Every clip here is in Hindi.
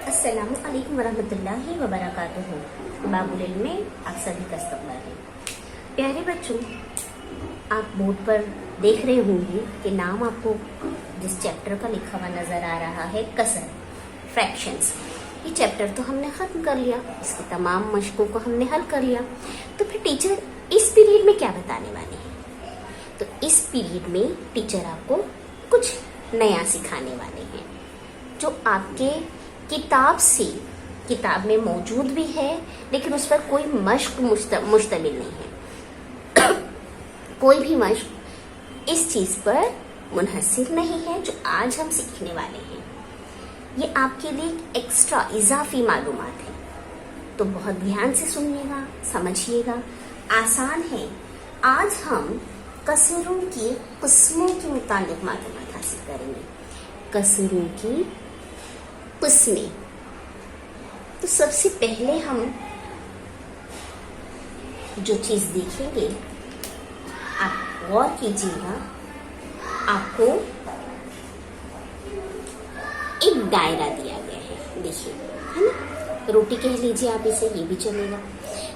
अस्सलामु अलैकुम वरहमतुल्लाहि वबरकातुहू। बाबुल इल्म में आप सभी का इस्तकबाल है। प्यारे बच्चों, आप बोर्ड पर देख रहे होंगे कि नाम आपको जिस चैप्टर का लिखा हुआ नजर आ रहा है, कसर, फ्रैक्शंस। ये चैप्टर तो हमने खत्म कर लिया, इसकी तमाम मशकों को हमने हल कर लिया। तो फिर टीचर इस पीरियड में क्या बताने वाले हैं? तो इस पीरियड में टीचर आपको कुछ नया सिखाने वाले हैं जो आपके किताब में मौजूद भी है, लेकिन उस पर कोई मश्क मुश्तमिल नहीं है। कोई भी मश्क इस चीज पर मुनहसिर नहीं है जो आज हम सीखने वाले हैं। ये आपके लिए एक्स्ट्रा इजाफी मालूमात है, तो बहुत ध्यान से सुनिएगा, समझिएगा। आसान है। आज हम कसरों की किस्मों के मुतालिक मालूमात हासिल करेंगे। कसरों की किस्में। तो सबसे पहले हम जो चीज देखेंगे, आप गौर कीजिएगा, आपको एक दायरा दिया गया है, देखिए, है ना? रोटी कह लीजिए आप इसे, ये भी चलेगा।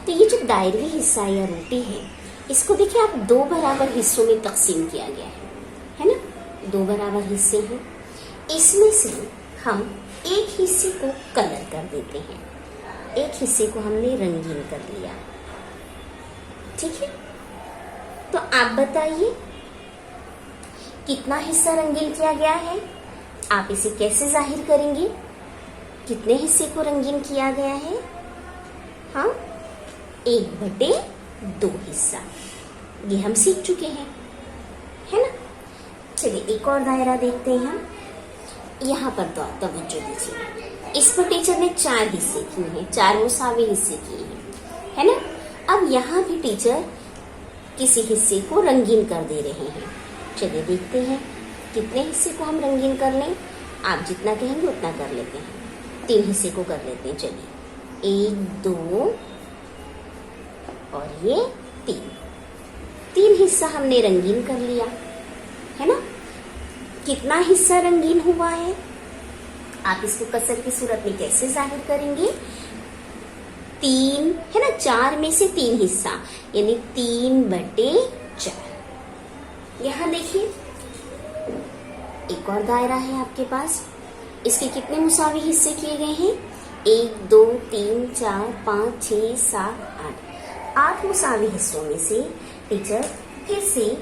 तो ये जो दायरवी हिस्सा या रोटी है, इसको देखिए आप दो बराबर हिस्सों में तकसीम किया गया है ना? दो बराबर हिस्से हैं। इसमें से हम एक हिस्से को कलर कर देते हैं, एक हिस्से को हमने रंगीन कर लिया, ठीक है? तो आप बताइए कितना हिस्सा रंगीन किया गया है? आप इसे कैसे जाहिर करेंगे? कितने हिस्से को रंगीन किया गया है? हाँ, 1/2 हिस्सा। ये हम सीख चुके हैं, है ना? चलिए एक और दायरा देखते हैं हम। यहाँ पर तो तवज्जो दीजिए, इस पर टीचर ने 4 हिस्से किए हैं, 4 मुसावी हिस्से किए हैं, है ना? अब यहाँ भी टीचर किसी हिस्से को रंगीन कर दे रहे हैं। चलिए देखते हैं कितने हिस्से को हम रंगीन कर लें। आप जितना कहेंगे उतना कर लेते हैं। 3 हिस्से को कर लेते हैं। चलिए 1 2 और ये 3 हिस्सा हमने रंगीन कर लिया, है ना? कितना हिस्सा रंगीन हुआ है? आप इसको कसर की सूरत में कैसे जाहिर करेंगे? 3, है ना? 4 में से 3 हिस्सा, यानी 3/4। यहां देखिए एक और दायरा है आपके पास। इसके कितने मुसावी हिस्से किए गए हैं? 1 2 3 4 5 6 7 8 मुसावी हिस्सों में से टीचर फिर से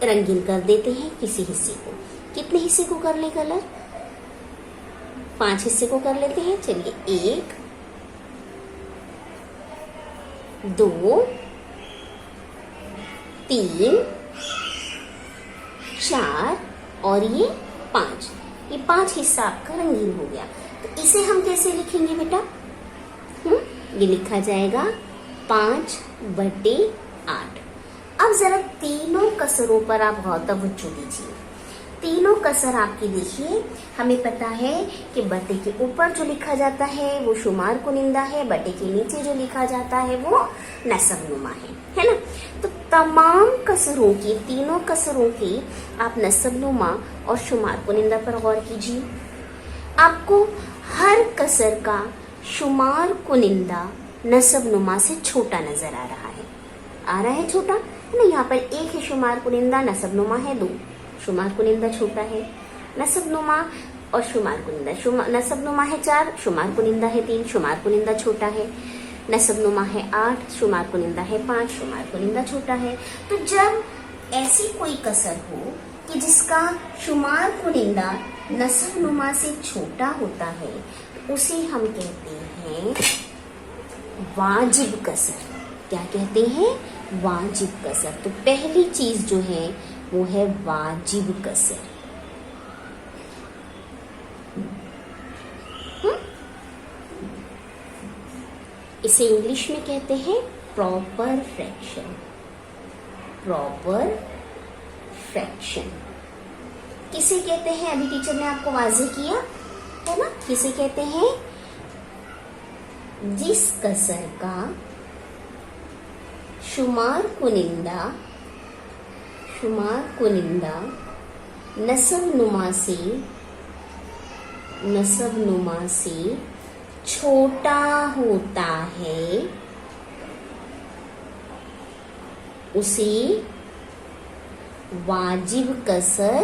रंगीन कर देते हैं किसी हिस्से को। कितने हिस्से को कर ले कलर? 5 हिस्से को कर लेते हैं। चलिए 1 2 3 4 और ये 5। ये 5 हिस्सा आपका रंगीन हो गया। तो इसे हम कैसे लिखेंगे बेटा? ये लिखा जाएगा 5/8। अब जरा तीनों कसरों पर आप गौर तवज्जो दीजिए। तीनों कसर आपकी देखिए, हमें पता है कि बटे के ऊपर जो लिखा जाता है वो शुमार कुनिंदा है, बटे के नीचे जो लिखा जाता है वो नसब नुमा है ना? तो तमाम कसरों की, तीनों कसरों की आप नसब नुमा और शुमार कुनिंदा पर गौर कीजिए। आपको हर कसर का शुमार कुनिंदा नसब नुमा से छोटा नजर आ रहा है। आ रहा है छोटा, है ना? यहाँ पर 1 है शुमार कुनिंदा, नसब नुमा है 2। शुमार कुनिंदा छोटा है, नसब नुमा और शुमार कुनिंदा। नसब नुमा है 4, शुमार कुनिंदा है 3, शुमार कुनिंदा छोटा है। नसब नुमा है 8, शुमार कुनिंदा है 5, शुमार कुनिंदा छोटा है। तो जब ऐसी कोई कसर हो कि जिसका शुमार कुनिंदा नसब नुमा से छोटा होता है, तो उसे हम कहते हैं वाजिब कसर। क्या कहते हैं? वाजिब कसर। तो पहली चीज जो है वो है वाजिब कसर। इसे इंग्लिश में कहते हैं प्रॉपर फ्रैक्शन। प्रॉपर फ्रैक्शन किसे कहते हैं? अभी टीचर ने आपको वाज़ेह किया है ना? किसे कहते हैं? जिस कसर का शुमार कुनिंदा नसब नुमा से नसब नुमा से छोटा होता है उसे वाजिब कसर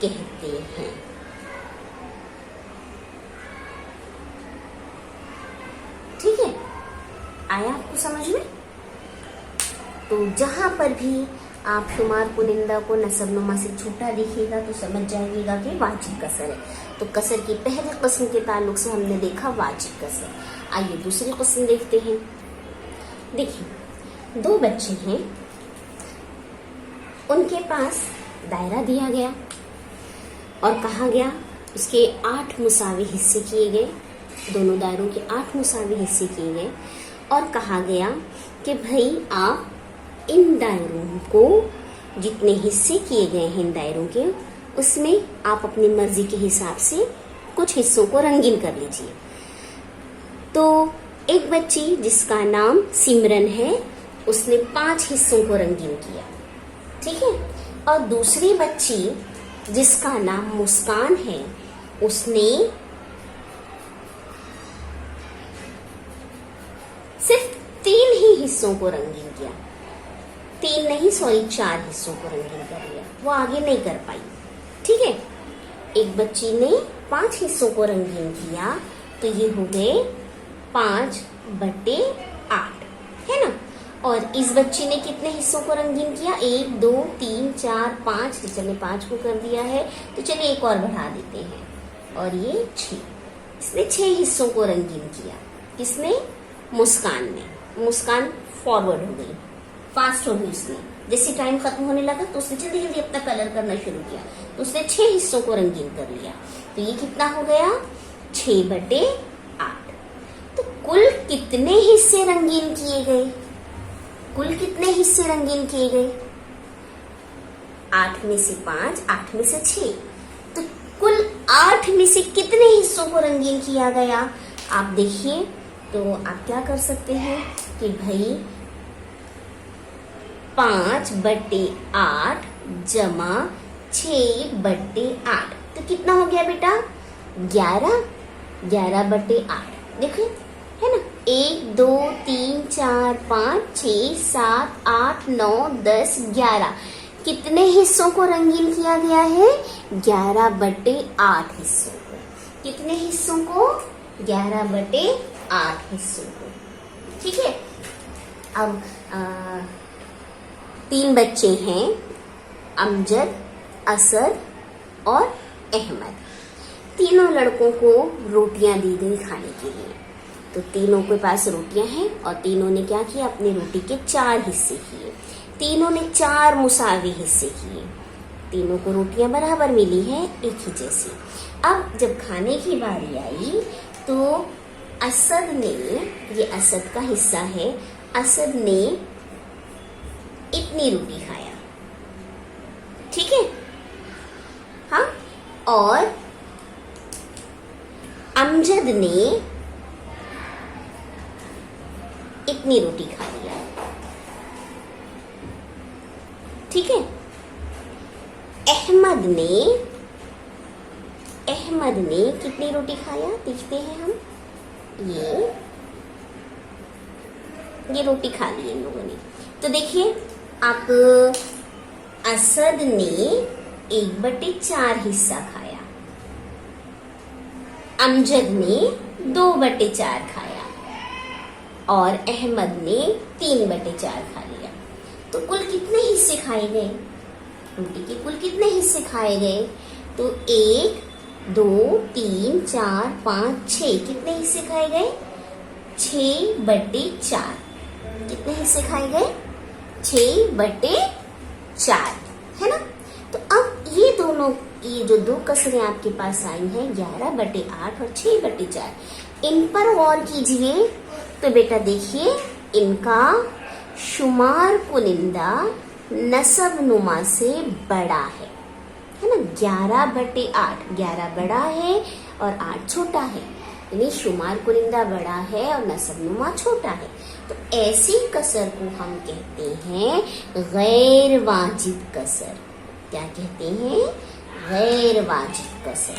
कहते हैं। ठीक है, आया आपको समझ में? तो जहां पर भी आप शुमार कुनिंदा को नसब नुमा से छोटा देखिएगा तो समझ जाइएगा कि वाजिब कसर है। तो कसर की पहली किस्म के ताल्लुक से हमने देखा वाजिब कसर। आइए दूसरी किस्म देखते हैं। देखिए, दो बच्चे हैं, उनके पास दायरा दिया गया और कहा गया उसके 8 मुसावी हिस्से किए गए, दोनों दायरों के 8 मुसावी हिस्से किए गए और कहा गया कि भाई आप इन दायरों को जितने हिस्से किए गए हैं इन दायरों के, उसमें आप अपनी मर्जी के हिसाब से कुछ हिस्सों को रंगीन कर लीजिए। तो एक बच्ची जिसका नाम सिमरन है, उसने 5 हिस्सों को रंगीन किया। ठीक है, और दूसरी बच्ची जिसका नाम मुस्कान है, उसने सिर्फ 3 ही हिस्सों को रंगीन किया। 3 नहीं, सॉरी 4 हिस्सों को रंगीन कर लिया, वो आगे नहीं कर पाई। ठीक है, एक बच्ची ने 5 हिस्सों को रंगीन किया, तो ये हो गए 5/8, है ना। और इस बच्ची ने कितने हिस्सों को रंगीन किया? 1 2 3 4 5, चलिए 5 को कर दिया है, तो चलिए एक और बढ़ा देते हैं, और ये 6। इसने 6 हिस्सों को रंगीन किया। किसने? मुस्कान ने। मुस्कान फॉरवर्ड हो गई, फास्ट हो गई उसने। जैसे टाइम खत्म होने लगा तो उसने जल्दी जल्दी अपना कलर करना शुरू किया, तो उसने 6 हिस्सों को रंगीन कर लिया। तो ये कितना हो गया? 6/8। तो कुल कितने हिस्से रंगीन किए गए? कुल कितने हिस्से रंगीन किए गए? 8 में से 5, 8 में से 6, तो कुल 8 में से कितने हिस्सों को रंगीन किया गया? आप देखिए, तो आप क्या कर सकते हैं कि भाई 5/8 जमा 6/8, तो कितना हो गया बेटा? 11। 11/8 देखिए, है ना। 1 2 3 4 5 6 7 8 9 10 11, कितने हिस्सों को रंगीन किया गया है? 11/8 हिस्सों को। कितने हिस्सों को? 11/8 हिस्सों को। ठीक है, अब 3 बच्चे हैं, अमजद, असद और अहमद। तीनों लड़कों को रोटियां दी गई खाने के लिए। तो तीनों के पास रोटियां हैं और तीनों ने क्या किया? अपनी रोटी के 4 हिस्से किए। तीनों ने 4 मुसावी हिस्से किए। तीनों को रोटियां बराबर मिली है, एक ही जैसी। अब जब खाने की बारी आई तो असद ने, ये असद का हिस्सा है, असद ने इतनी रोटी खाया। ठीक है, हाँ। और अमजद ने इतनी रोटी खा लिया। ठीक है, अहमद ने कितनी रोटी खाया? देखते हैं हम। ये रोटी खा ली इन लोगों ने। तो देखिए, आप असद ने 1/4 हिस्सा खाया, अमजद ने 2/4 खाया और अहमद ने 3/4 खा लिया। तो कुल कितने हिस्से खाए गए? रोटी के कुल कितने हिस्से खाए गए? तो 1 2 3 4 5 6, कितने हिस्से खाए गए? 6/4। कितने हिस्से खाए गए? 6/4, है ना। तो अब ये जो 2 कसरें आपके पास आई हैं, 11/8 और 6/4, इन पर गौर कीजिए। तो बेटा देखिए, इनका शुमार कुनिंदा नसब नुमा से बड़ा है ना। 11/8, 11 बड़ा है और 8 छोटा है, यानी शुमार कुनिंदा बड़ा है और नसब नुमा छोटा है। तो ऐसी कसर को हम कहते हैं गैर वाजिब कसर। क्या कहते हैं? गैर वाजिब कसर।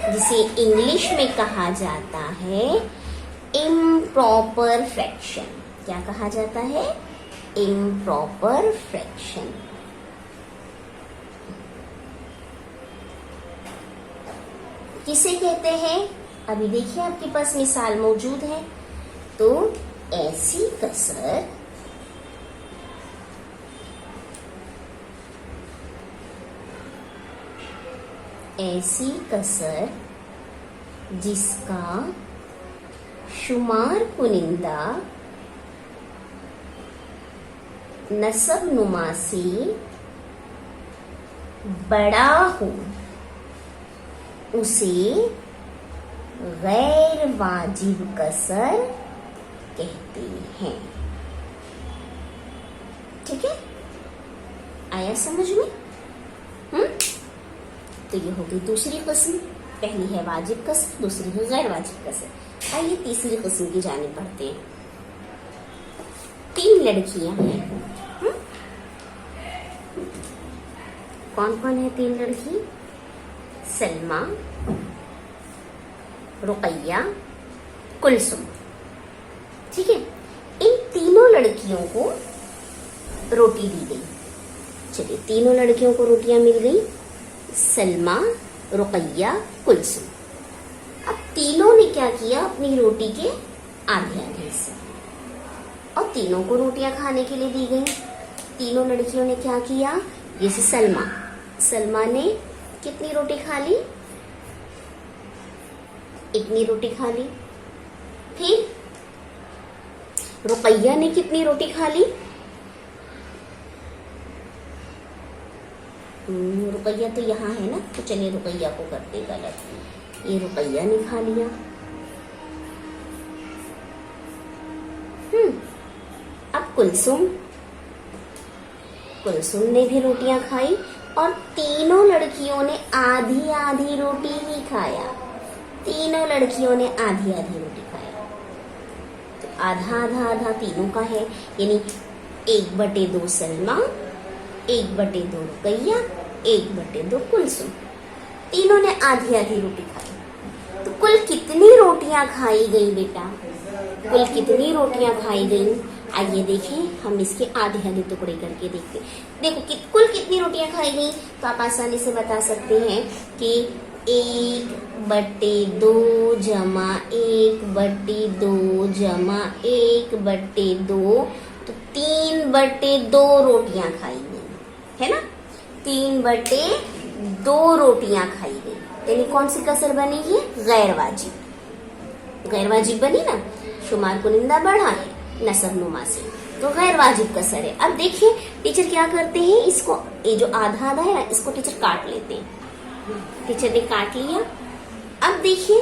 जिसे इंग्लिश में कहा जाता है इम्प्रॉपर फ्रैक्शन। क्या कहा जाता है? Improper fraction. किसे कहते हैं? अभी देखिए आपके पास मिसाल मौजूद है। तो ऐसी कसर जिसका शुमार कुनिंदा नसब नुमा से बड़ा हो उसे गैर वाजिब कसर कहते हैं। ठीक है, आया समझ में? तो ये हो गई दूसरी किस्म। पहली है वाजिब कसर, दूसरी है गैर वाजिब कसर। आइए तीसरी किस्म की जानिब बढ़ते हैं। 3 लड़कियां हैं। कौन कौन है 3 लड़की? सलमा, रुकैया, कुलसुम। ठीक है, इन तीनों लड़कियों को रोटी दी गई। चलिए, तीनों लड़कियों को रोटियां मिल गई, सलमा, रुकैया, कुलसुम। अब तीनों ने क्या किया? अपनी रोटी के आधे आधे हिस्से, और तीनों को रोटियां खाने के लिए दी गई। तीनों लड़कियों ने क्या किया? जैसे सलमा ने कितनी रोटी खा ली? इतनी रोटी खा ली। फिर रुकैया ने कितनी रोटी खा ली? रुकैया तो यहाँ है ना, तो चलिए रुकैया को करते गलत। ये रुकैया ने खा लिया। अब कुलसुम ने भी रोटियां खाई, और तीनों लड़कियों ने आधी आधी रोटी ही खाया। तीनों लड़कियों ने आधी आधी रोटी खाया। तो आधा आधा आधा तीनों का है, यानी 1/2 सलमा, 1/2 रुकैया, 1/2 कुलसुम। तीनों ने आधी आधी रोटी खाई। तो कुल कितनी रोटियां खाई गई बेटा? कुल कितनी रोटियां खाई गई? आइए देखें, हम इसके आधे आधे टुकड़े करके देखते। देखो कुल कितनी रोटियां खाई गई, तो आप आसानी से बता सकते हैं कि 1/2 जमा 1/2 जमा 1/2, तो 3/2 रोटियां खाई गई, है ना? 3/2 रोटियां खाई गई। यानी कौन सी कसर बनी? ये गैर वाजिब बनी ना। शुमार कुनिंदा बढ़ा है नसब नुमा से, तो गैर वाजिब कसर है। अब देखिए टीचर क्या करते हैं, इसको ये जो आधा आधा है ना, इसको टीचर काट लेते हैं। टीचर ने काट लिया। अब देखिए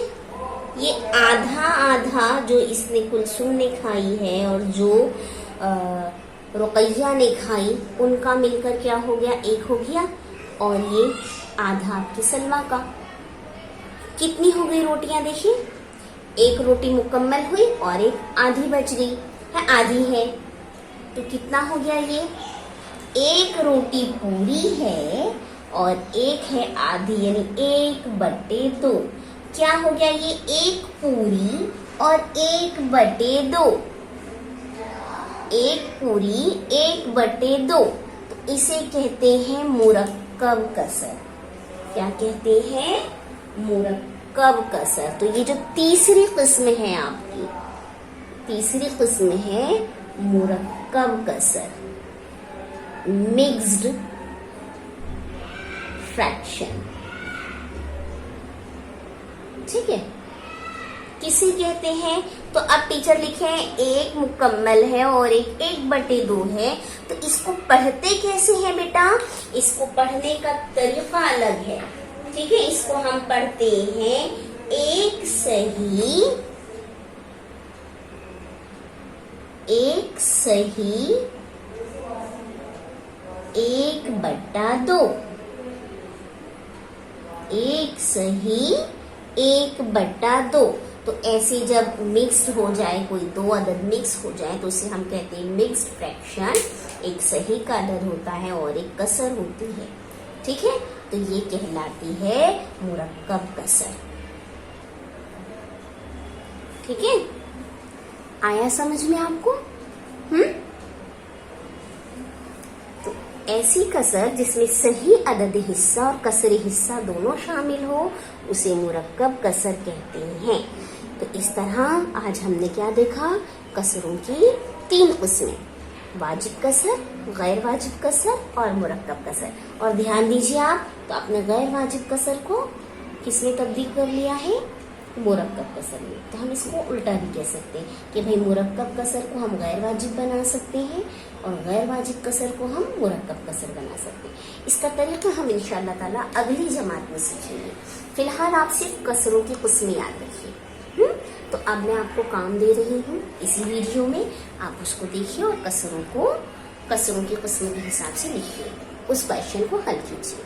ये आधा आधा जो इसने कुलसुम ने खाई है और जो रुकैया ने खाई, उनका मिलकर क्या हो गया? 1 हो गया। और ये आधा आपकी सलमा का। कितनी हो गई रोटियां? देखिए 1 रोटी मुकम्मल हुई और 1 आधी बच गई है, आधी है। तो कितना हो गया? ये 1 रोटी पूरी है और 1 है आधी, यानी 1/2। क्या हो गया? ये 1 पूरी और 1/2। 1 पूरी 1/2, तो इसे कहते हैं मुरक्कब कसर। क्या कहते हैं? मुरक्कब कसर। तो ये जो तीसरी किस्म है आपकी, तीसरी किस्म है मुरक्कब कसर, मिक्स्ड फ्रैक्शन। ठीक है, किसे कहते हैं? तो अब टीचर लिखे हैं 1 मुकम्मल है और 1/2 है। तो इसको पढ़ते कैसे हैं बेटा? इसको पढ़ने का तरीका अलग है। ठीक है, इसको हम पढ़ते हैं 1 सही 1/2, 1 सही 1/2। तो ऐसे जब मिक्स्ड हो जाए, कोई 2 अदद मिक्स हो जाए, तो उसे हम कहते हैं मिक्स्ड फ्रैक्शन। 1 सही का अदद होता है और 1 कसर होती है। ठीक है, तो ये कहलाती है मुरक्कब कसर। ठीक है, आया समझ में आपको? तो ऐसी कसर जिसमें सही अददी हिस्सा और कसरी हिस्सा दोनों शामिल हो उसे मुरक्कब कसर कहते हैं। तो इस तरह आज हमने क्या देखा, कसरों की 3 किस्में, वाजिब कसर, गैर वाजिब कसर और मुरक्कब कसर। और ध्यान दीजिए आप, तो आपने गैर वाजिब कसर को किसमें तब्दील कर लिया है, मुरक्कब कसर में। तो हम इसको उल्टा भी कह सकते हैं कि भाई मुरक्कब कसर को हम गैर वाजिब बना सकते हैं और गैर वाजिब कसर को हम मुरक्कब कसर बना सकते हैं। इसका तरीका हम इंशाअल्लाह ताला अगली जमात में सीखेंगे। फिलहाल आप सिर्फ कसरों की किस्में याद रखिए। तो अब मैं आपको काम दे रही हूँ इसी वीडियो में, आप उसको देखिए और कसरों की किस्मों के हिसाब से लिखिए, उस क्वेश्चन को हल कीजिए।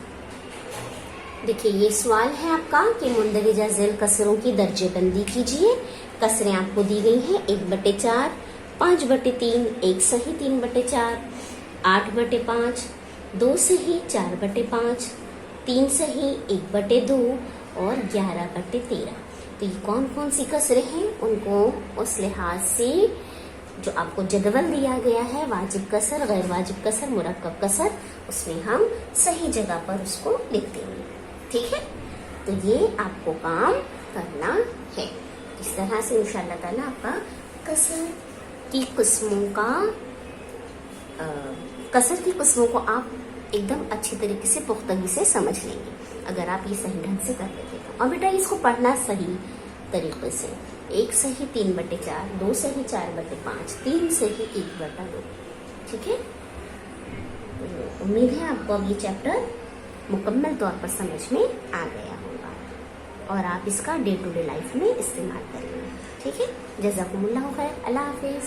देखिए ये सवाल है आपका कि मुंदरिजा झेल कसरों की दर्जेबंदी कीजिए। कसरें आपको दी गई हैं 1/4, 5/3, 1 सही 3/4, 8/5, 2 सही 4/5, 3 सही 1/2 और 11/13। तो ये कौन कौन सी कसरें हैं उनको उस लिहाज से जो आपको जदवल दिया गया है, वाजिब कसर, गैर वाजिब कसर, मुरक्कब कसर, उसमें हम सही जगह पर उसको लिख देंगे। ठीक है, तो ये आपको काम करना है। इस तरह से इंशाअल्लाह ताला आपका कसर की किस्मों को आप एकदम अच्छी तरीके से पुख्तगी से समझ लेंगे अगर आप ये सही ढंग से कर लेते हैं। और बेटा इसको पढ़ना सही तरीके से, 1 सही 3/4, 2 सही 4/5, 3 सही 1/2। ठीक है, तो उम्मीद है आपको अब ये चैप्टर मुकम्मल तौर पर समझ में आ गया होगा और आप इसका डे टू डे लाइफ में इस्तेमाल करेंगे। ठीक है, जज़ाकुमुल्लाह खैर, अल्लाह हाफिज।